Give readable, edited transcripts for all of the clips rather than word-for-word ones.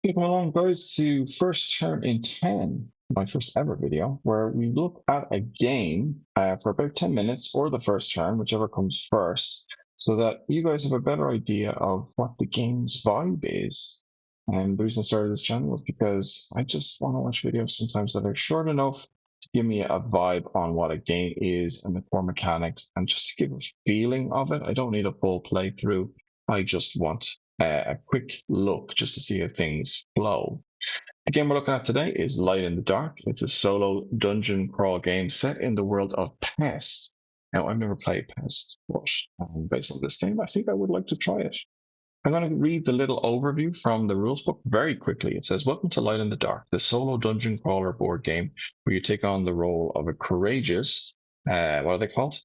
Welcome along, guys, to First Turn in 10, my first ever video, where we look at a game for about 10 minutes, or the first turn, whichever comes first, so that you guys have a better idea of what the game's vibe is. And the reason I started this channel was because I just want to watch videos sometimes that are short enough to give me a vibe on what a game is and the core mechanics, and just to give a feeling of it. I don't need a full playthrough. I just want a quick look just to see how things flow. The game we're looking at today is Light in the Dark. It's a solo dungeon crawl game set in the world of Pest. Now, I've never played Pest, but based on this game, I think I would like to try it. I'm going to read the little overview from the rules book very quickly. It says, "Welcome to Light in the Dark, the solo dungeon crawler board game where you take on the role of a courageous, what are they called?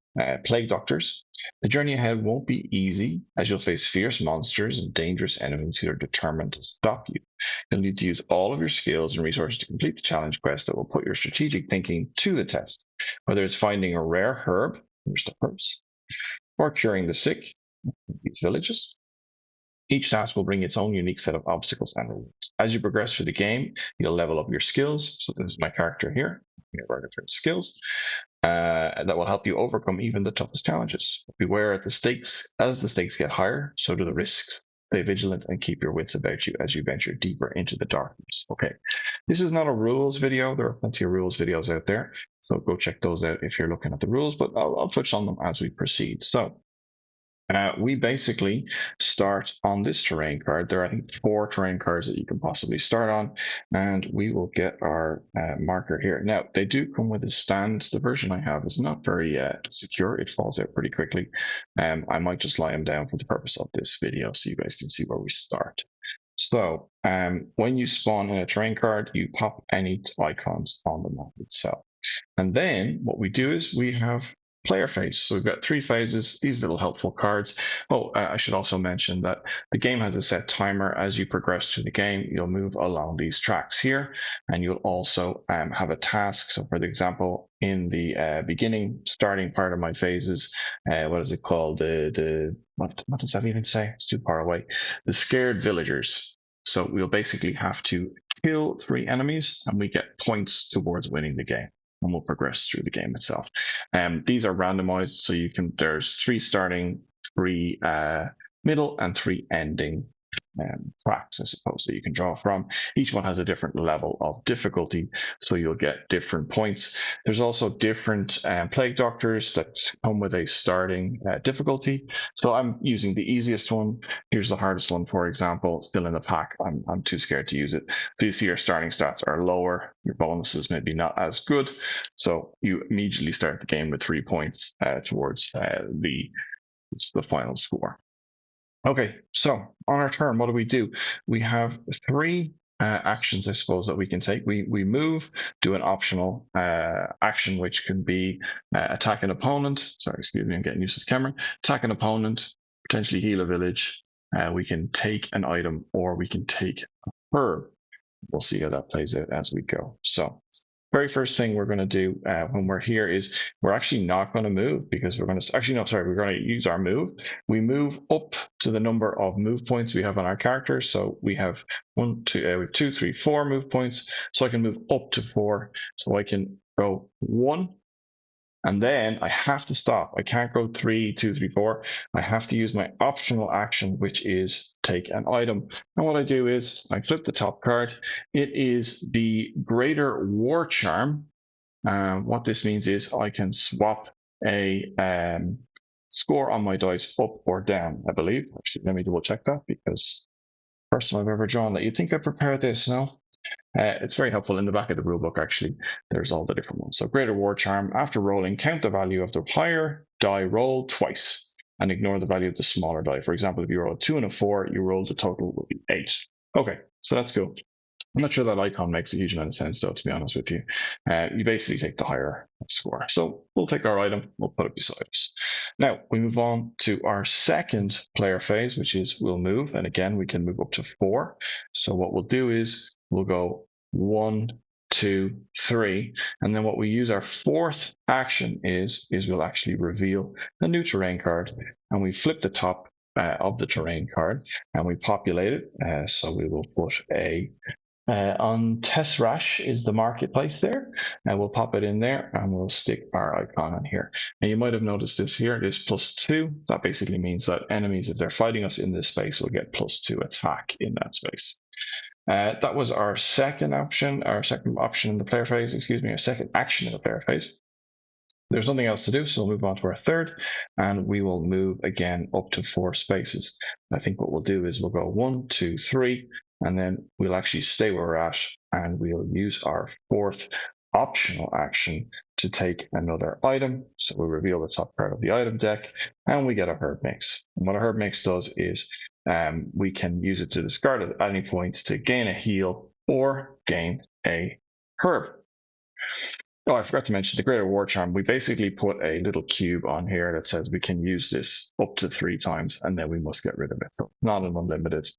Plague doctors. The journey ahead won't be easy, as you'll face fierce monsters and dangerous enemies who are determined to stop you. You'll need to use all of your skills and resources to complete the challenge quest that will put your strategic thinking to the test. Whether it's finding a rare herb, here's the herbs, or curing the sick in these villages. Each task will bring its own unique set of obstacles and rewards. As you progress through the game, you'll level up your skills. So this is my character here. We have our different skills that will help you overcome even the toughest challenges. Beware at the stakes. As the stakes get higher, so do the risks. Stay vigilant and keep your wits about you as you venture deeper into the darkness." Okay, this is not a rules video. There are plenty of rules videos out there, so go check those out if you're looking at the rules, but I'll touch on them as we proceed. So we basically start on this terrain card. There are, I think, 4 terrain cards that you can possibly start on, and we will get our marker here. Now, they do come with a stand. The version I have is not very secure. It falls out pretty quickly. I might just lie them down for the purpose of this video so you guys can see where we start. So when you spawn in a terrain card, you pop any icons on the map itself. And then what we do is we have player phase. So we've got 3 phases, these little helpful cards. I should also mention that the game has a set timer. As you progress through the game, you'll move along these tracks here, and you'll also have a task. So for example, in the beginning, starting part of my phases, what is it called? What does that even say? It's too far away. The Scared Villagers. So we'll basically have to kill 3 enemies, and we get points towards winning the game, and we'll progress through the game itself. These are randomized, so there's 3 starting, 3 middle, and 3 ending tracks, I suppose, that you can draw from. Each one has a different level of difficulty, so you'll get different points. There's also different plague doctors that come with a starting difficulty. So I'm using the easiest one. Here's the hardest one, for example, still in the pack. I'm too scared to use it. So you see your starting stats are lower, your bonuses maybe not as good, so you immediately start the game with 3 points towards the final score. Okay, so on our turn, what do? We have 3 actions, I suppose, that we can take. We move, do an optional action, which can be attack an opponent. Sorry, excuse me, I'm getting used to the camera. Attack an opponent, potentially heal a village. We can take an item, or we can take a herb. We'll see how that plays out as we go. So very first thing we're going to do when we're here is we're actually not going to move, because we're going to we're going to use our move. We move up to the number of move points we have on our character. So we have 1, 2, 3, 4 move points. So I can move up to 4. So I can go 1, and then I have to stop. I can't go 3, 2, 3, 4. I have to use my optional action, which is take an item. And what I do is I flip the top card. It is the Greater War Charm. What this means is I can swap a score on my dice up or down, I believe. Actually, let me double check that, because first time I've ever drawn that. You'd think I prepared this, no? It's very helpful in the back of the rulebook, actually. There's all the different ones. So Greater War Charm, after rolling, count the value of the higher die roll twice and ignore the value of the smaller die. For example, if you roll a 2 and a 4, you roll the total will be 8. Okay, so that's cool. I'm not sure that icon makes a huge amount of sense, though, to be honest with you. You basically take the higher score. So we'll take our item, we'll put it beside us. Now, we move on to our second player phase, which is we'll move. And again, we can move up to 4. So what we'll do is we'll go 1, 2, 3. And then what we use our 4th action is we'll actually reveal a new terrain card. And we flip the top of the terrain card, and we populate it. So we will put a on Tesseract is the marketplace there, and we'll pop it in there and we'll stick our icon on here. And you might have noticed this here, it is +2. That basically means that enemies, if they're fighting us in this space, will get +2 attack in that space. That was our second option in the player phase, our second action in the player phase. There's nothing else to do, so we'll move on to our third, and we will move again up to 4 spaces. I think what we'll do is we'll go 1, 2, 3, and then we'll actually stay where we're at, and we'll use our fourth optional action to take another item. So we reveal the top card of the item deck, and we get a herb mix. And what a herb mix does is we can use it to discard at any point to gain a heal or gain a herb. Oh, I forgot to mention the Greater War Charm. We basically put a little cube on here that says we can use this up to 3 times, and then we must get rid of it. So not an unlimited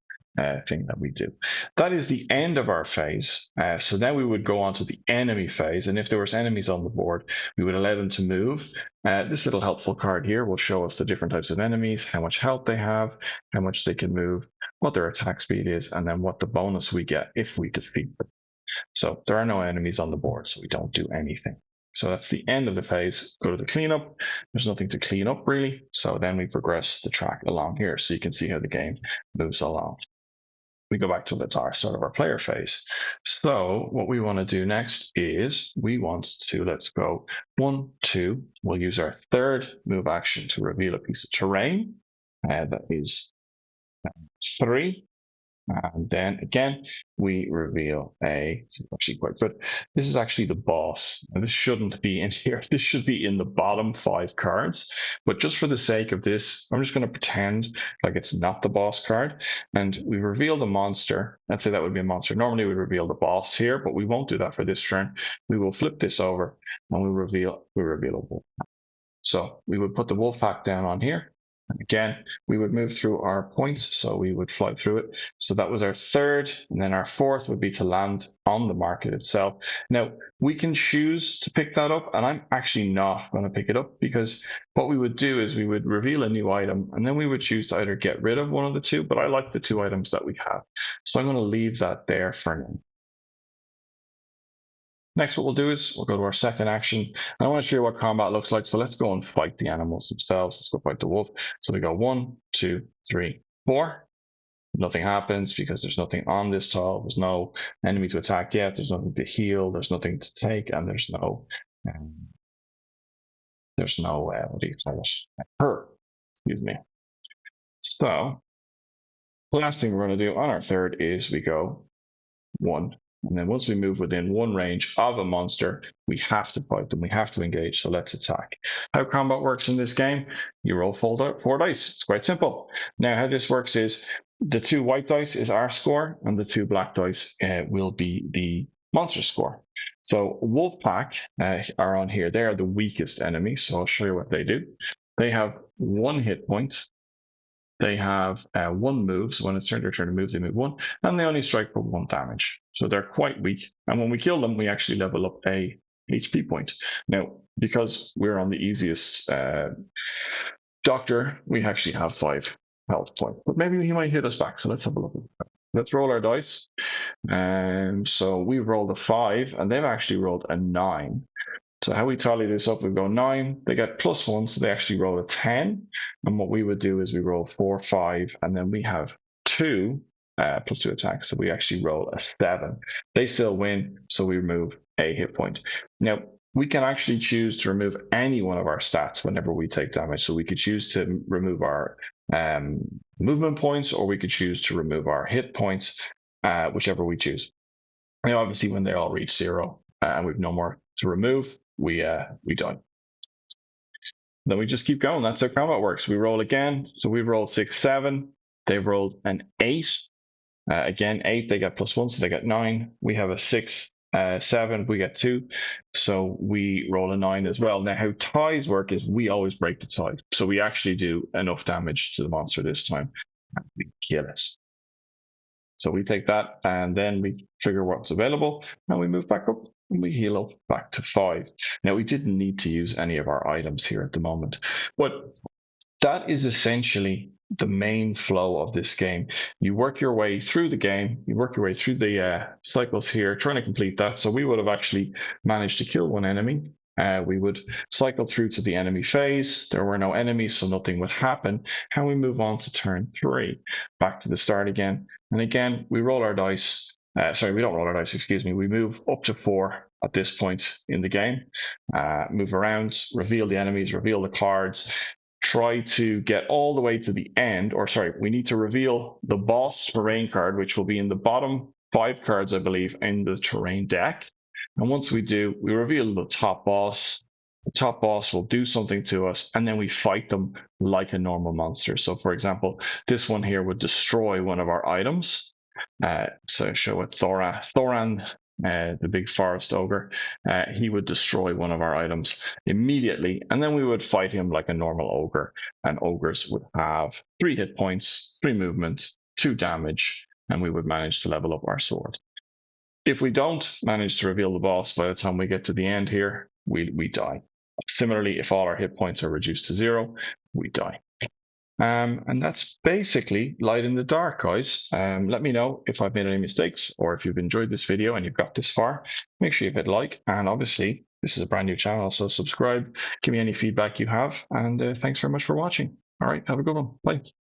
thing that we do. That is the end of our phase. So then we would go on to the enemy phase, and if there was enemies on the board, we would allow them to move. This little helpful card here will show us the different types of enemies, how much health they have, how much they can move, what their attack speed is, and then what the bonus we get if we defeat them. So there are no enemies on the board, so we don't do anything. So that's the end of the phase. Go to the cleanup. There's nothing to clean up really. So then we progress the track along here, so you can see how the game moves along. We go back to the start of our player phase. So what we want to do next is we want to, let's go 1, 2. We'll use our third move action to reveal a piece of terrain. That is 3. And then again, we reveal it's actually quite good. This is actually the boss. And this shouldn't be in here. This should be in the bottom 5 cards. But just for the sake of this, I'm just going to pretend like it's not the boss card. And we reveal the monster. Let's say that would be a monster. Normally we reveal the boss here, but we won't do that for this turn. We will flip this over and we reveal a wolf. So we would put the wolf pack down on here. And again, we would move through our points, so we would fly through it. So that was our third, and then our fourth would be to land on the market itself. Now, we can choose to pick that up, and I'm actually not going to pick it up, because what we would do is we would reveal a new item, and then we would choose to either get rid of one of the 2, but I like the 2 items that we have. So I'm going to leave that there for now. Next, what we'll do is we'll go to our second action. And I want to show you what combat looks like. So let's go and fight the animals themselves. Let's go fight the wolf. So we go 1, 2, 3, 4. Nothing happens because there's nothing on this tile. There's no enemy to attack yet. There's nothing to heal. There's nothing to take, and there's no what do you call it? Hurt. Excuse me. So the last thing we're going to do on our third is we go 1. And then once we move within 1 range of a monster, we have to fight them. We have to engage. So let's attack. How combat works in this game, you roll 4 dice. It's quite simple. Now, how this works is the 2 white dice is our score, and the 2 black dice will be the monster score. So Wolfpack are on here. They are the weakest enemy. So I'll show you what they do. They have 1 hit point. They have 1 move, so when it's their turn to move, they move 1, and they only strike for 1 damage. So they're quite weak. And when we kill them, we actually level up a HP point. Now, because we're on the easiest doctor, we actually have 5 health points. But maybe he might hit us back, so let's have a look. Let's roll our dice. So we rolled a 5, and they've actually rolled a 9. So how we tally this up, we go 9, they get +1, so they actually roll a 10. And what we would do is we roll 4, 5, and then we have 2 +2 attacks, so we actually roll a 7. They still win, so we remove a hit point. Now, we can actually choose to remove any one of our stats whenever we take damage. So we could choose to remove our movement points, or we could choose to remove our hit points, whichever we choose. And obviously, when they all reach 0 and we've no more to remove, we die. Then we just keep going. That's how combat works. We roll again. So we've rolled 6, 7. They've rolled an 8. Again, 8, they get +1, so they get 9. We have a 6, 7, we get 2. So we roll a 9 as well. Now, how ties work is we always break the tie. So we actually do enough damage to the monster this time, and we kill it. So we take that, and then we trigger what's available, and we move back up. We heal up back to 5. Now, we didn't need to use any of our items here at the moment, but that is essentially the main flow of this game. You work your way through the game, you work your way through the cycles here, trying to complete that. So we would have actually managed to kill one enemy. We would cycle through to the enemy phase. There were no enemies, so nothing would happen. And we move on to turn 3, back to the start again. And again, we roll our dice. Sorry, we don't roll our dice, excuse me. We move up to 4 at this point in the game. Move around, reveal the enemies, reveal the cards, try to get all the way to the end, or sorry, we need to reveal the boss terrain card, which will be in the bottom 5 cards, I believe, in the terrain deck. And once we do, we reveal the top boss. The top boss will do something to us, and then we fight them like a normal monster. So, for example, this one here would destroy one of our items. So show it Thoran, the big forest ogre. He would destroy one of our items immediately, and then we would fight him like a normal ogre. And ogres would have 3 hit points, 3 movement, 2 damage, and we would manage to level up our sword. If we don't manage to reveal the boss by the time we get to the end here, we die. Similarly, if all our hit points are reduced to 0, we die. And that's basically Light in the Dark, guys. Let me know if I've made any mistakes, or if you've enjoyed this video and you've got this far. Make sure you hit like, and obviously this is a brand new channel, so subscribe. Give me any feedback you have, and thanks very much for watching. All right, have a good one. Bye.